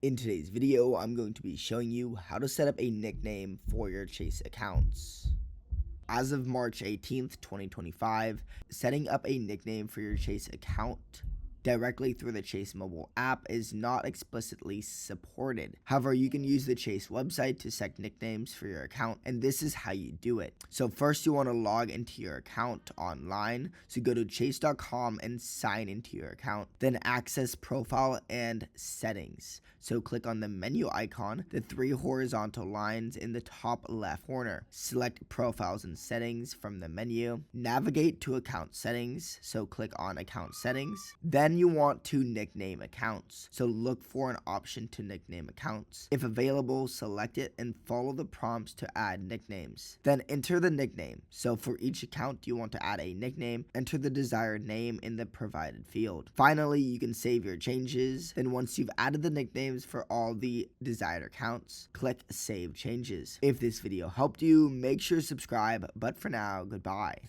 In today's video, I'm going to be showing you how to set up a nickname for your Chase accounts. As of March 18th, 2025, setting up a nickname for your Chase account directly through the Chase mobile app is not explicitly supported. However, you can use the Chase website to set nicknames for your account, and this is how you do it. So first you want to log into your account online. So go to chase.com and sign into your account. Then access profile and settings. So click on the menu icon, the three horizontal lines in the top left corner. Select profiles and settings from the menu. Navigate to account settings. So click on account settings. Then you want to nickname accounts. So look for an option to nickname accounts. If available, select it and follow the prompts to add nicknames. Then enter the nickname. So for each account you want to add a nickname, enter the desired name in the provided field. Finally, you can save your changes. Then once you've added the nicknames for all the desired accounts, click Save Changes. If this video helped you, make sure to subscribe. But for now, goodbye.